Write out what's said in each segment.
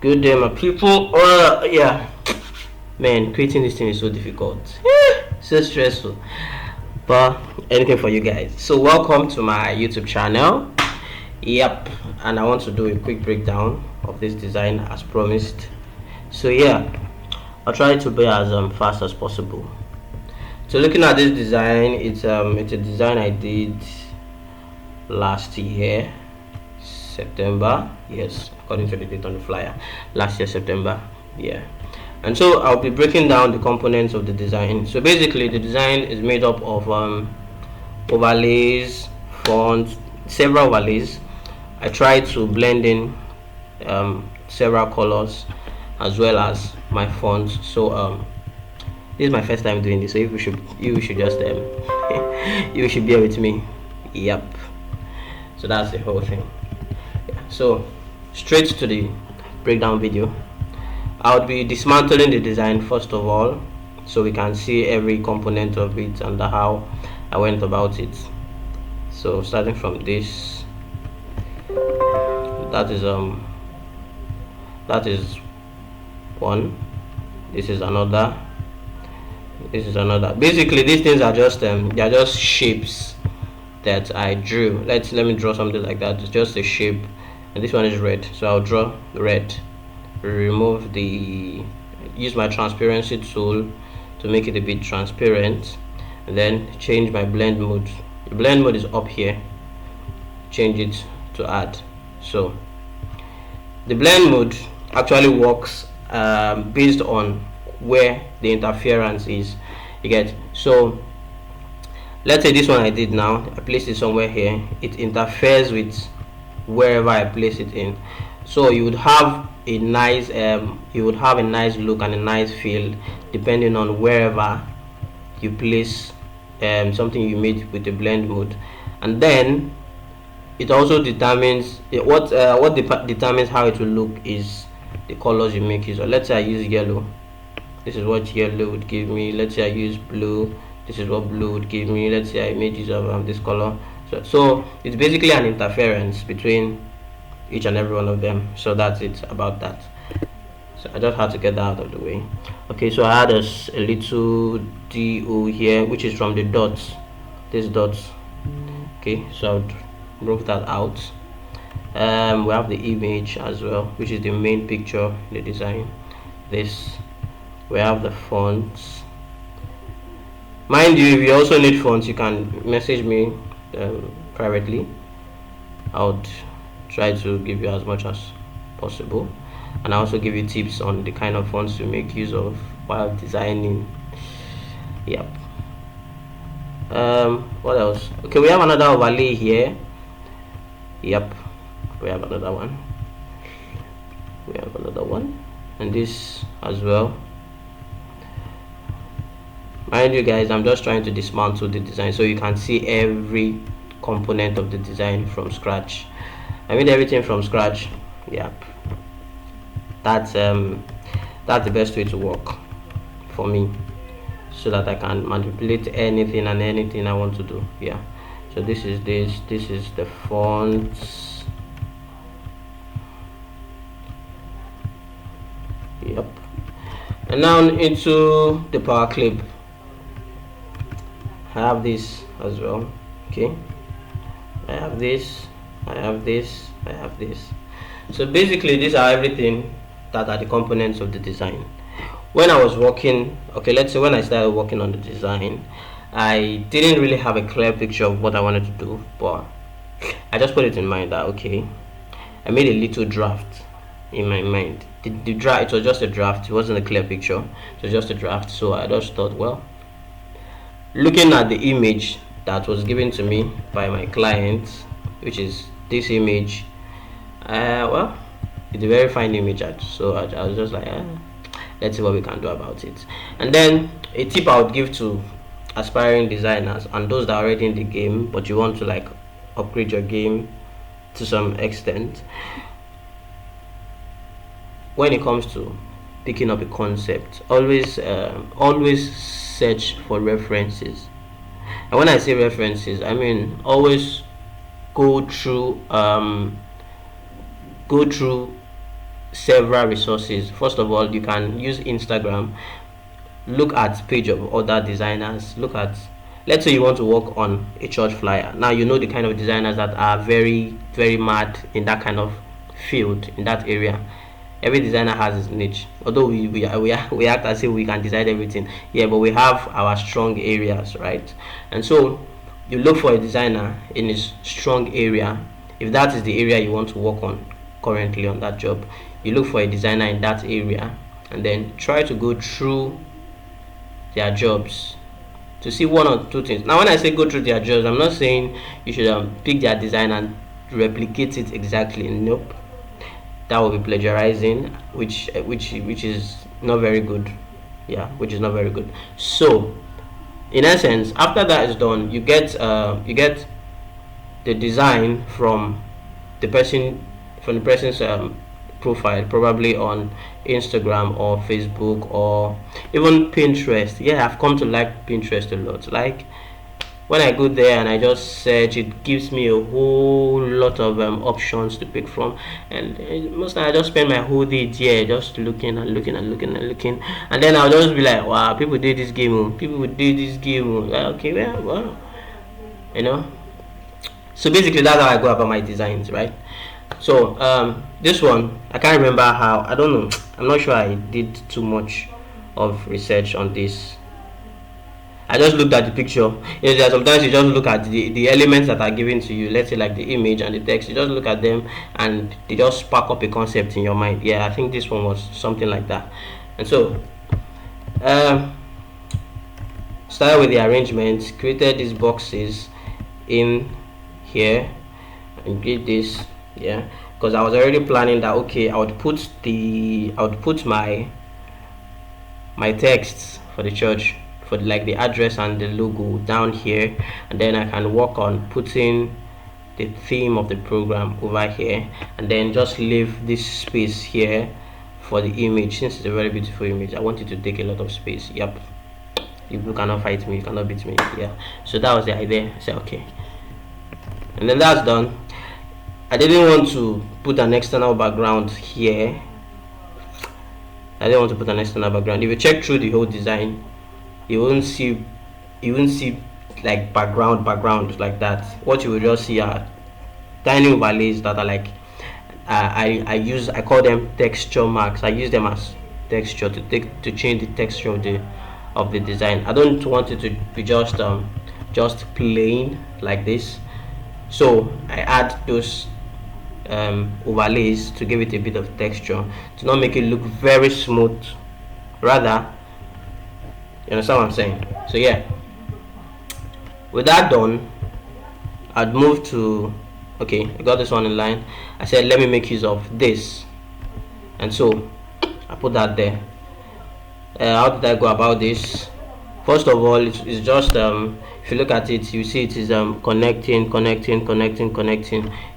Good day, my people. Yeah, man, creating this thing is so difficult, so stressful, but anything for you guys. So welcome to my YouTube channel. Yep, and I want to do a quick breakdown of this design as promised. So yeah, I'll try to be as fast as possible. So looking at this design, it's a design I did last year September. Yes, according to the date on the flyer, last year September. Yeah, and so I'll be breaking down the components of the design. So basically the design is made up of overlays, fonts, several overlays. I try to blend in several colors as well as my fonts. So this is my first time doing this, so you should just you should bear with me. Yep, so that's the whole thing. So straight to the breakdown video. I would be dismantling the design first of all, so we can see every component of it and how I went about it. So starting from this, that is one, this is another, this is another. Basically these things are just they are just shapes that I drew. Let me draw something like that. It's just a shape, and this one is red, so I'll draw red, use my transparency tool to make it a bit transparent, and then change my blend mode. The blend mode is up here, change it to add. So the blend mode actually works based on where the interference is, you get. So let's say this one I did now, I placed it somewhere here, it interferes with wherever I place it in, so you would have a nice look and a nice feel depending on wherever you place something you made with the blend mode. And then it also determines what determines how it will look is the colors you make use of. Let's say I use yellow, this is what yellow would give me. Let's say I use blue, this is what blue would give me. Let's say I made use of this color. So it's basically an interference between each and every one of them. So that's it about that. So I just had to get that out of the way. Okay, so I had a little do here, which is from the dots, these dots. Okay, so I broke that out. We have the image as well, which is the main picture, the design. This, we have the fonts. Mind you, if you also need fonts, you can message me privately. I would try to give you as much as possible, and I also give you tips on the kind of fonts to make use of while designing. Yep. What else? Okay, we have another overlay here. Yep, we have another one. We have another one, and this as well. Mind you guys, I'm just trying to dismantle the design so you can see every component of the design from scratch. I made everything from scratch. Yep, that's the best way to work for me, so that I can manipulate anything and anything I want to do. Yeah, so this is the fonts. Yep, and now into the power clip. I have this as well. Okay, I have this, I have this, I have this. So basically these are everything that are the components of the design. When I was working, okay, let's say when I started working on the design, I didn't really have a clear picture of what I wanted to do, but I just put it in mind that okay, I made a little draft in my mind. The draft, it was just a draft, it wasn't a clear picture, it was just a draft. So I just thought, well, looking at the image that was given to me by my client, which is this image, well, it's a very fine image. So I was just like, let's see what we can do about it. And then a tip I would give to aspiring designers and those that are already in the game but you want to like upgrade your game to some extent, when it comes to picking up a concept, always search for references. And when I say references, I mean always go through several resources. First of all, you can use Instagram. Look at page of other designers. Look at, let's say you want to work on a church flyer. Now you know the kind of designers that are very mad in that kind of field, in that area. Every designer has his niche. Although we act as if we can design everything, yeah, but we have our strong areas, right? And so you look for a designer in his strong area. If that is the area you want to work on currently on that job, you look for a designer in that area and then try to go through their jobs to see one or two things. Now when I say go through their jobs, I'm not saying you should pick their design and replicate it exactly. Nope, that will be plagiarizing, which is not very good. Yeah, which is not very good. So in essence, after that is done, you get the design from the person's profile, probably on Instagram or Facebook or even Pinterest. Yeah, I've come to like Pinterest a lot. Like when I go there and I just search, it gives me a whole lot of options to pick from, and most time I just spend my whole day there just looking and looking and looking and looking, and then I'll just be like, wow, people did this game, people would do this game. Like, okay, well, you know. So basically that's how I go about my designs, right? So this one, I can't remember how, I don't know, I'm not sure I did too much of research on this. I just looked at the picture. You know, sometimes you just look at the elements that are given to you, let's say like the image and the text, you just look at them and they just spark up a concept in your mind. Yeah, I think this one was something like that. And so started with the arrangement, created these boxes in here and did this, yeah, because I was already planning that, okay, I would put my texts for the church, for like the address and the logo down here, and then I can work on putting the theme of the program over here, and then just leave this space here for the image. Since it's a very beautiful image, I want it to take a lot of space. Yep, you cannot fight me, you cannot beat me. Yeah, so that was the idea. I said okay, and then that's done. I didn't want to put an external background here. I didn't want to put an external background. If you check through the whole design, you won't see like background like that. What you will just see are tiny overlays that are like I call them texture marks. I use them as texture to change the texture of the design. I don't want it to be just plain like this, so I add those overlays to give it a bit of texture, to not make it look very smooth, rather, you understand what I'm saying? So yeah, with that done, I'd move to, okay, I got this one in line. I said let me make use of this, and so I put that there. How did I go about this? First of all, it's just if you look at it, you see it is connecting.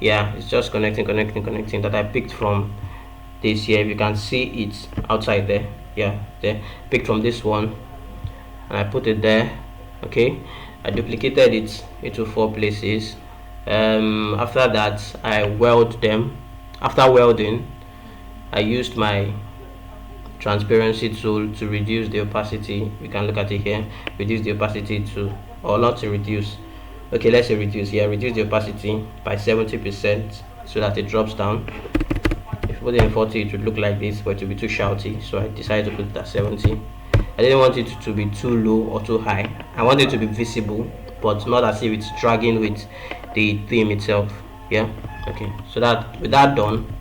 Yeah, it's just connecting that I picked from this here. If you can see it outside there, yeah, there, picked from this one, and I put it there. Okay, I duplicated it into 4 places. After that, I weld them. After welding, I used my transparency tool to reduce the opacity. You can look at it here, reduce the opacity to, or not to reduce, okay, let's say reduce. Yeah, reduce the opacity by 70% so that it drops down. If you put it in 40, it would look like this, but it would be too shouty, so I decided to put it at 70. I didn't want it to be too low or too high. I want it to be visible, but not as if it's dragging with the theme itself. Yeah, okay, so that with that done,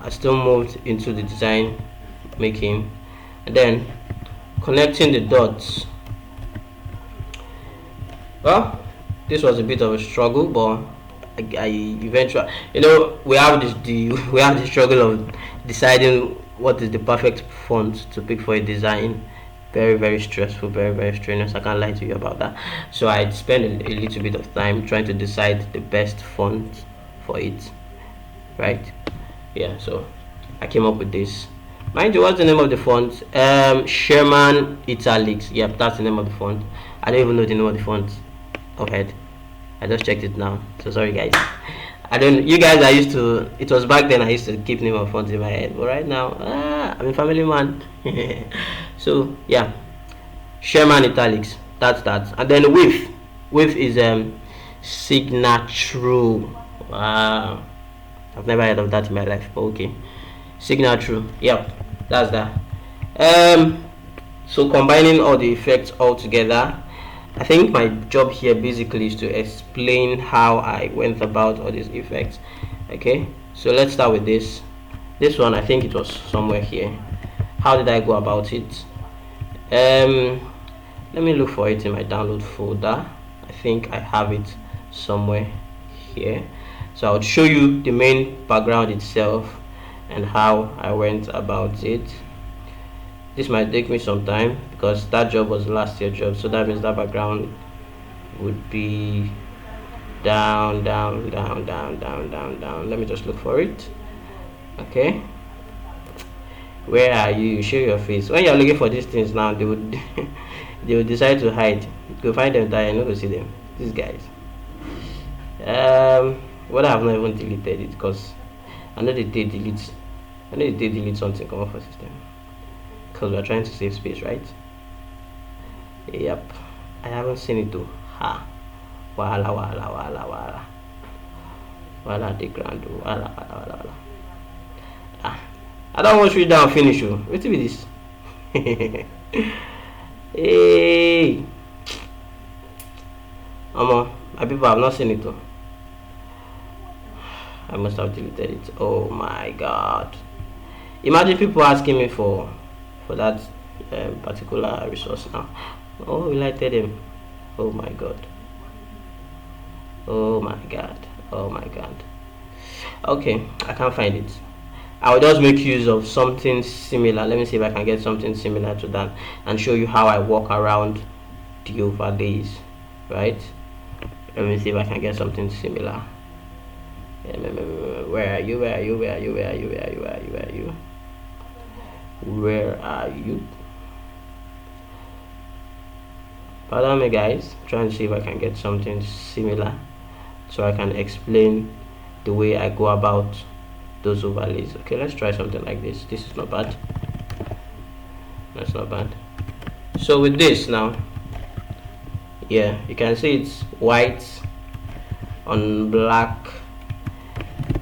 I still moved into the design making, and then connecting the dots. Well, this was a bit of a struggle, but I eventually, you know, we have the struggle of deciding what is the perfect font to pick for a design. Very stressful, very strenuous. I can't lie to you about that. So I spent a little bit of time trying to decide the best font for it, right? Yeah, so I came up with this. Mind you, what's the name of the font? Sherman Italics. Yep, that's the name of the font. I don't even know the name of the font offhand. I just checked it now, so sorry guys. I don't. You guys, I used to. It was back then. I used to keep name of fonts in my head, but right now, I'm a family man. So yeah, Sherman italics. That's that. And then width. Width is signature. Wow, I've never heard of that in my life. But okay, signature. Yep, that's that. So combining all the effects all together, I think my job here basically is to explain how I went about all these effects. Okay, so let's start with this one. I think it was somewhere here. How did I go about it? Let me look for it in my download folder. I think I have it somewhere here. So I'll show you the main background itself and how I went about it. This might take me some time because that job was last year's job, so that means that background would be down. Let me just look for it. Okay, where are you? Show your face. When you're looking for these things now, they would they would decide to hide. Go find them there and not go see them. These guys. What I have not even deleted it because I know they did delete. I know they did delete something come off the system. Because we're trying to save space, right? Yep, I haven't seen it though. Ha, wala the ground. Wala. I don't want to read down finish you. Wait till this. Hey, my people have not seen it though. I must have deleted it. Oh my god! Imagine people asking me for that particular resource now. Oh, will I tell them? Oh my god. Okay, I can't find it. I will just make use of something similar. Let me see if I can get something similar to that and show you how I walk around the overlays, right? Let me see if I can get something similar. Where are you? Pardon me guys, trying to see if I can get something similar so I can explain the way I go about those overlays. Okay, let's try something like this. This is not bad. That's not bad. So with this now, yeah, you can see it's white on black,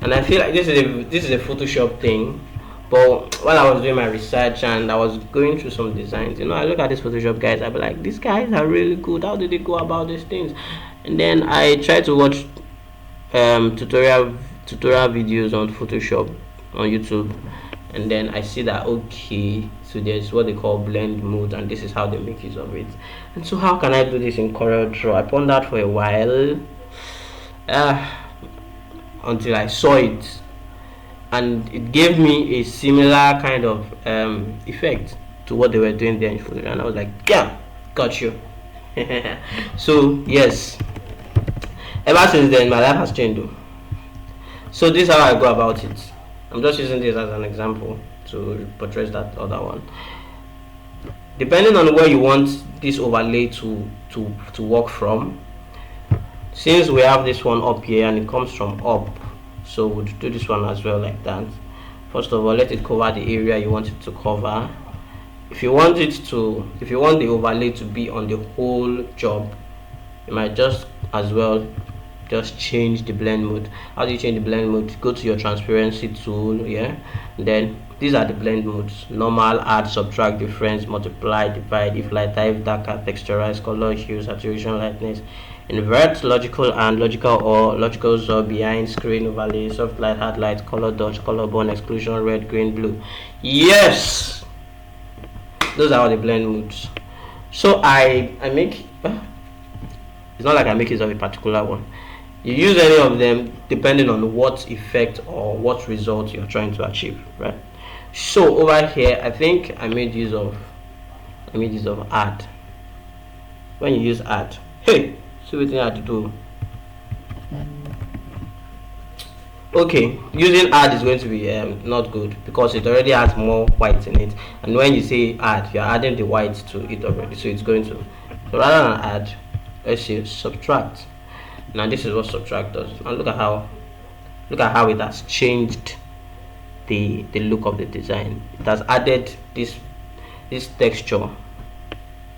and I feel like this is a Photoshop thing. But while I was doing my research and I was going through some designs, I look at these Photoshop guys, I'll be like, these guys are really good. How did they go about these things? And then I try to watch tutorial videos on Photoshop on YouTube, and then I see that okay, so there's what they call blend mode, and this is how they make use of it. And so how can I do this in Coreldraw? I pondered for a while until I saw it, and it gave me a similar kind of effect to what they were doing there in Photoshop, and I was like, yeah, got you. So yes, ever since then my life has changed though. So this is how I go about it. I'm just using this as an example to portray that other one. Depending on where you want this overlay to work from, since we have this one up here and it comes from up, so we'll do this one as well like that. First of all, let it cover the area you want it to cover. If you want the overlay to be on the whole job, you might just as well just change the blend mode. How do you change the blend mode? Go to your transparency tool, yeah, then these are the blend modes: normal, add, subtract, difference, multiply, divide, if lighter, if darker, texturize, color, hue, saturation, lightness, invert, logical and logical, or logical zone, behind, screen, overlay, soft light, hard light, color dodge, color burn, exclusion, red, green, blue. Yes, those are all the blend modes. So I make it's not like I make use of a particular one. You use any of them depending on what effect or what result you're trying to achieve, right? So over here, I think I made use of add. When you use add, hey, see what you have to do. Okay, using add is going to be not good because it already has more white in it, and when you say add, you're adding the white to it already, so it's going to. So rather than add, let's say subtract. Now this is what subtract does, and look at how Look at how it has changed the look of the design. It has added this texture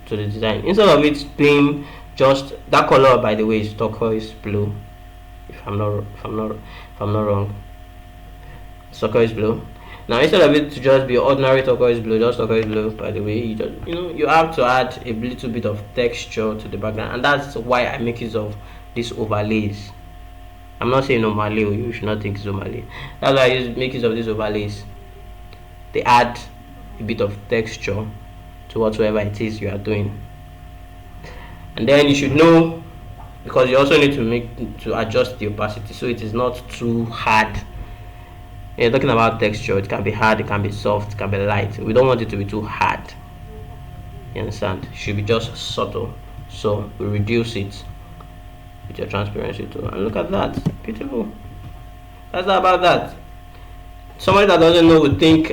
to the design instead of it being just that color. By the way, is turquoise blue, if I'm not wrong. Turquoise blue. Now instead of it to just be ordinary turquoise blue, just turquoise blue, by the way, you have to add a little bit of texture to the background, and that's why I make use of these overlays. I'm not saying overlay, you should not think it's overlay. That's why I make use of these overlays. They add a bit of texture to whatsoever it is you are doing, and then you should know, because you also need to adjust the opacity so it is not too hard. You're talking about texture, it can be hard, it can be soft, it can be light. We don't want it to be too hard, you understand? It should be just subtle, so we reduce it with your transparency tool, and look at that, beautiful. That's about that. Somebody that doesn't know would think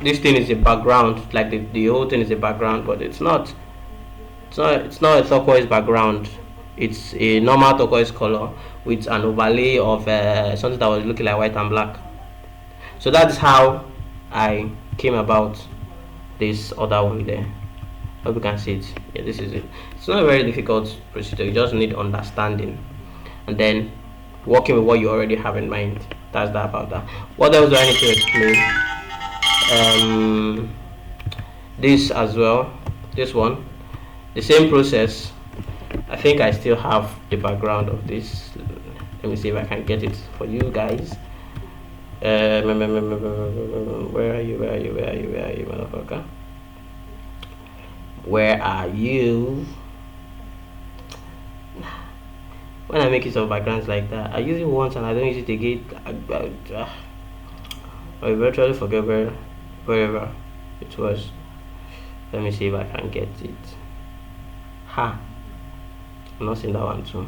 this thing is a background, like the whole thing is a background, but it's not. It's not a turquoise background. It's a normal turquoise color with an overlay of something that was looking like white and black. So that's how I came about this other one there. Hope you can see it. Yeah, this is it. It's not a very difficult procedure. You just need understanding and then working with what you already have in mind. That's that about that. What else do I need to explain? This as well. This one, the same process. I think I still have the background of this. Let me see if I can get it for you guys. Where are you, motherfucker? Where are you? When I make use of backgrounds like that, I use it once and I don't use it again. I virtually forget wherever it was. Let me see if I can get it. I'm not seeing that one too.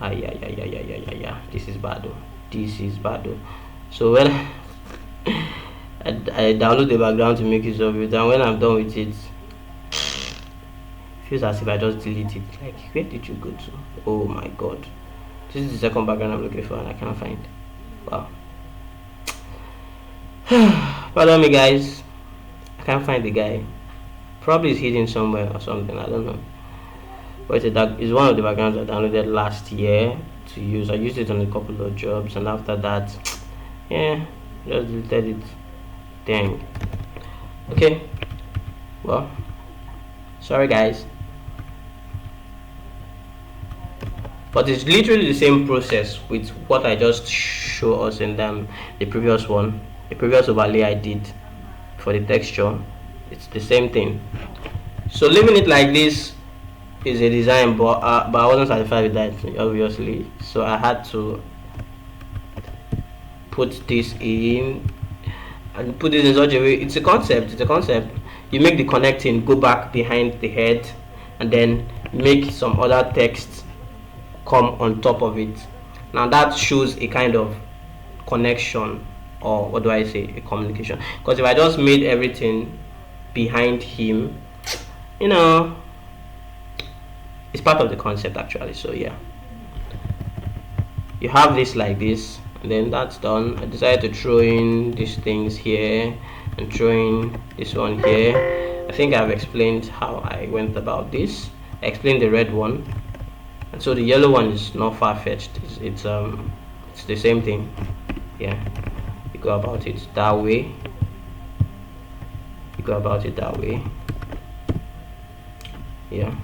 Yeah. This is bad though. So when I download the background to make use of it, and when I'm done with it, feels as if I just delete it. Like, where did you go to? Oh my god, this is the second background I'm looking for and I can't find. Wow. Pardon me guys, I can't find the guy. Probably it's hidden somewhere or something, I don't know. But it's one of the backgrounds I downloaded last year to use. I used it on a couple of jobs, and after that, yeah, just deleted it. Dang. Okay, well, sorry guys, but it's literally the same process with what I just showed us in the previous one, the previous overlay I did for the texture. It's the same thing. So leaving it like this is a design, but I wasn't satisfied with that, obviously, so I had to put this in and put this in such a way. It's a concept. You make the connecting go back behind the head and then make some other text come on top of it. Now that shows a kind of connection, or what do I say, a communication. Because if I just made everything behind him, it's part of the concept actually. So yeah, you have this like this, and then that's done. I decided to throw in these things here and throw in this one here. I think I've explained how I went about this. I explained the red one, and so the yellow one is not far-fetched. It's the same thing. Yeah, you go about it that way. Yeah.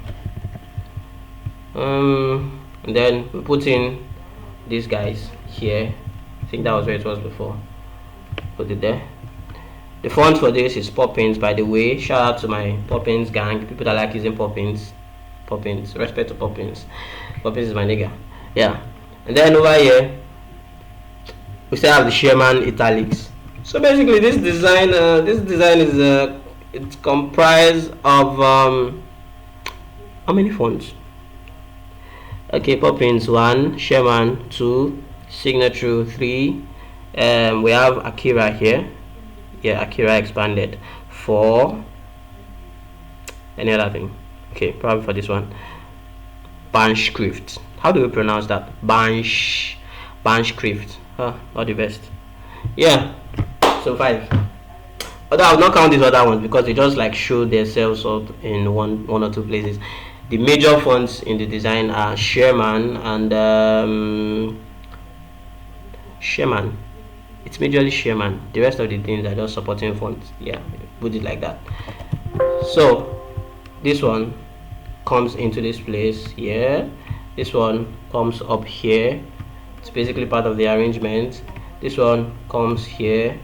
And then we put in these guys here. I think that was where it was before. Put it there. The font for this is Poppins, by the way. Shout out to my Poppins gang, people that like using Poppins. Respect to Poppins. Poppins is my nigga. Yeah. And then over here we still have the Sherman italics. So basically this design is it's comprised of how many fonts? Okay, Poppins 1, Sherman 2, Signature 3. We have Akira here. Yeah, Akira expanded 4. Any other thing? Okay, probably for this one, Banshcript. How do we pronounce that? ban script. Not the best. Yeah, so 5. Although I will not count these other ones because they just like show themselves up in one or two places. The major fonts in the design are Sherman and Sherman. It's majorly Sherman. The rest of the things are just supporting fonts. Yeah, put it like that. So this one comes into this place here. This one comes up here. It's basically part of the arrangement. This one comes here.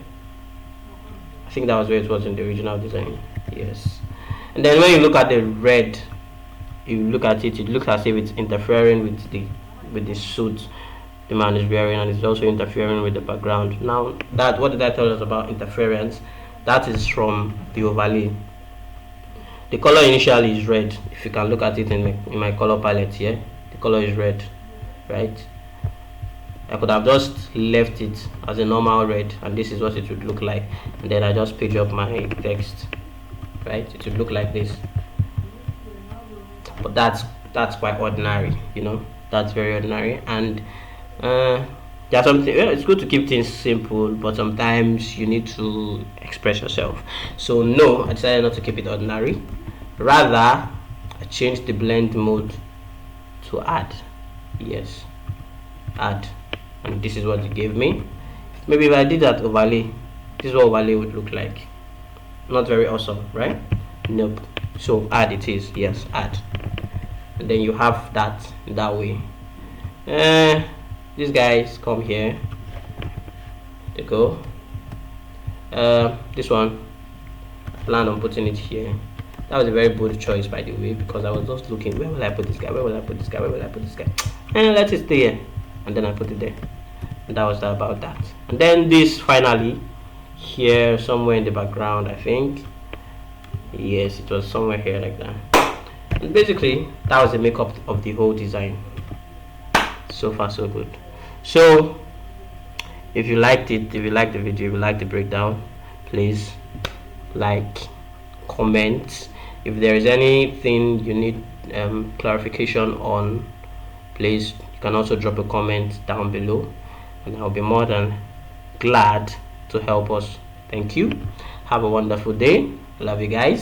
I think that was where it was in the original design. Yes. And then when you look at the red, you look at it, it looks as if it's interfering with the suit the man is wearing, and it's also interfering with the background. Now, that what did I tell us about interference? That is from the overlay. The color initially is red. If you can look at it in my color palette here, the color is red, right? I could have just left it as a normal red, and this is what it would look like, and then I just page up my text, right? It would look like this. But that's quite ordinary, you know. That's very ordinary. And there's something, it's good to keep things simple, but sometimes you need to express yourself. So no, I decided not to keep it ordinary. Rather, I changed the blend mode to add. Yes, add. And this is what it gave me. Maybe if I did that overlay, this is what overlay would look like. Not very awesome, right? Nope. So add it is. Yes, add. And then you have that way. These guys come here. They go. This one, I plan on putting it here. That was a very bold choice, by the way, because I was just looking, where will I put this guy? Where will I put this guy? Where will I put this guy? And let it stay here. And then I put it there. And that was about that. And then this finally here, somewhere in the background, I think. Yes, it was somewhere here like that. And basically, that was the makeup of the whole design. So far, so good. So, if you liked it, if you liked the video, if you liked the breakdown, please like, comment. If there is anything you need clarification on, please, you can also drop a comment down below, and I'll be more than glad to help us. Thank you. Have a wonderful day. Love you guys.